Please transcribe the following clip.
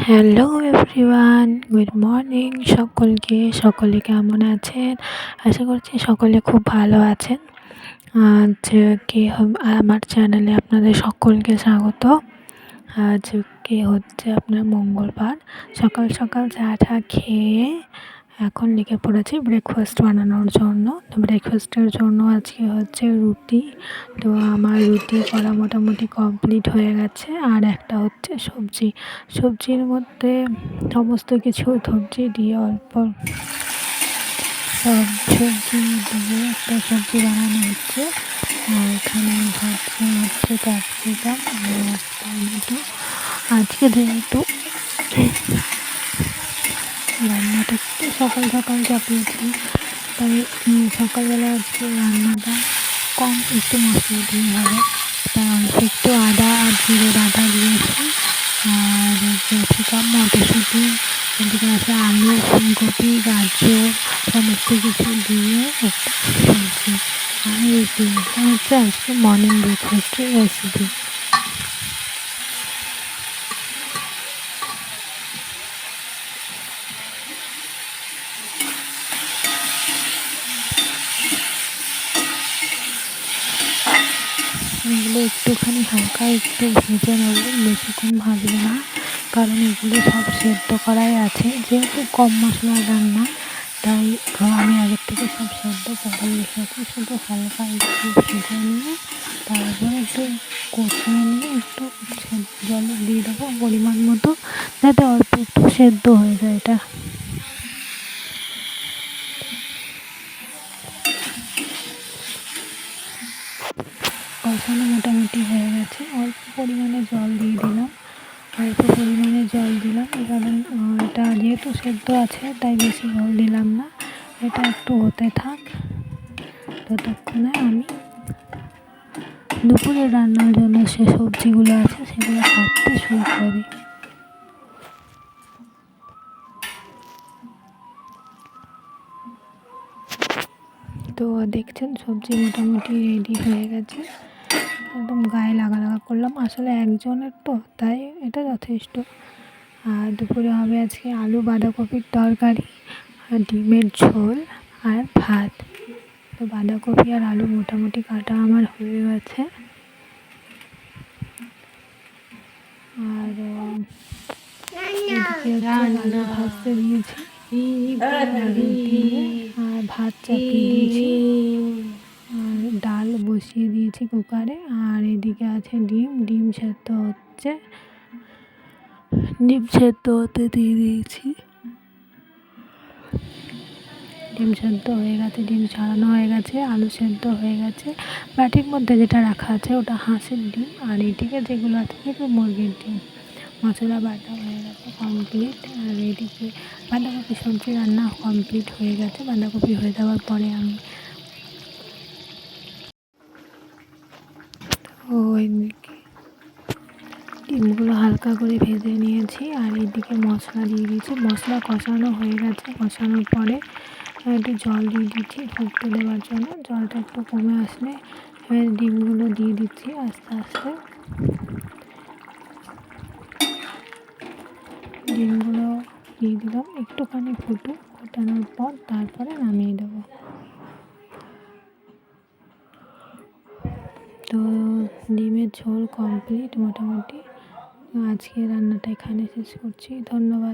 Hello everyone, good morning. সকলে কেমন আছেন? আশা করছি সকলে খুব ভালো আছেন। আমার চ্যানেলে আপনাদের সকলকে স্বাগত। আজকে হচ্ছে আপনার মঙ্গলবার। সকাল সকাল চা খেয়ে এখন লেগে পড়েছি ব্রেকফাস্ট বানানোর জন্য। তো ব্রেকফাস্টের জন্য আজকে হচ্ছে রুটি। তো আমার রুটি করা মোটামুটি কমপ্লিট হয়ে গেছে। আর একটা হচ্ছে সবজির মধ্যে সমস্ত কিছু সবজি দিয়ে সবজি দিয়ে একটা সবজি বানানো হচ্ছে। আর এখানে হচ্ছে ক্যাপসিকাম আর টমেটো। আজকে যেহেতু রান্নাটা একটু সকাল সকাল চাপিয়েছি, তাই সকালবেলা আজকে রান্নাটা কম একটু মশলা দিয়ে হবে। তাই অল্প একটু আদা আর জিরে বাটা দিয়েছি। আর ক্যাপসিকাম, মটরশুঁটি, এদিকে আছে আলু, ফুলকপি, গাজর সমস্ত কিছু দিয়ে একটা সবজি আর রুটি। এটা হচ্ছে আজকে মর্নিং ব্রেকফাস্টের রেসিপি। এগুলো একটুখানি হালকা একটু ভেজে নেব, বেশিক্ষণ ভাজবো না, কারণ এগুলো সব সেদ্ধ করাই আছে। যেহেতু কম মশলার রান্না, তাই আমি আগের থেকে সব সেদ্ধ করে রেখেছি। শুধু হালকা একটু ভেজে নিয়ে তারপর একটু কষিয়ে নিয়ে একটু জল দিয়ে দেবো পরিমাণ মতো, যাতে অল্প একটু সেদ্ধ হয়ে যায় এটা। কষানো মোটামুটি হয়ে গেছে। অল্প পরিমাণে জল দিলাম। কারণ এটা যেহেতু সেদ্ধ আছে, তাই বেশি জল দিলাম না। এটা একটু হতে থাক, ততক্ষণে আমি দুপুরে রান্নার জন্য যে সবজিগুলো আছে সেগুলো কাটতে শুরু করি। তো দেখছেন সবজি মোটামুটি রেডি হয়ে গেছে। একদম গায়ে লাগা করলাম, আসলে একজনের তো, তাই এটা যথেষ্ট। আর দুপুরে হবে আজকে আলু বাঁধাকপির তরকারি আর ডিমের ঝোল আর ভাত। তো বাঁধাকপি আর আলু মোটামুটি কাটা আমার হয়ে গেছে। আর এদিকে আলু ভাজতে দিয়েছি আর ভাত চাপিয়ে দিয়েছি আর ডাল বসিয়ে দিয়েছি কুকারে। আর এদিকে আছে ডিম সেদ্ধ হচ্ছে, ডিম সেদ্ধ হতে দিয়ে দিয়েছি। ডিম সেদ্ধ হয়ে গেছে, ডিম ছাড়ানো হয়ে গেছে, আলু সেদ্ধ হয়ে গেছে। বাটির মধ্যে যেটা রাখা আছে ওটা হাঁসের ডিম, আর এদিকে যেগুলো আছে সেগুলো মুরগির ডিম। মশলা বাটা হয়ে গেছে কমপ্লিট। আর এদিকে বাঁধাকপি সবজি রান্না কমপ্লিট হয়ে গেছে। বাঁধাকপি হয়ে যাওয়ার পরে আমি এদিকে ডিমগুলো হালকা করে ভেজে নিয়েছি। আর এদিকে মশলা দিয়ে দিয়েছি। মশলা কষানো হয়ে গেছে। কষানোর পরে একটু জল দিয়ে দিচ্ছি ফুটতে দেওয়ার জন্য। জলটা একটু কমে আসলে এবার ডিমগুলো দিয়ে দিচ্ছি আস্তে আস্তে। ডিমগুলো দিয়ে দিলাম, একটুখানি ফোটানোর পর তারপরে নামিয়ে দেবো। তো ডিমের ঝোল কমপ্লিট মোটামুটি। আজকে রান্নাটা এখানে শেষ করছি। ধন্যবাদ।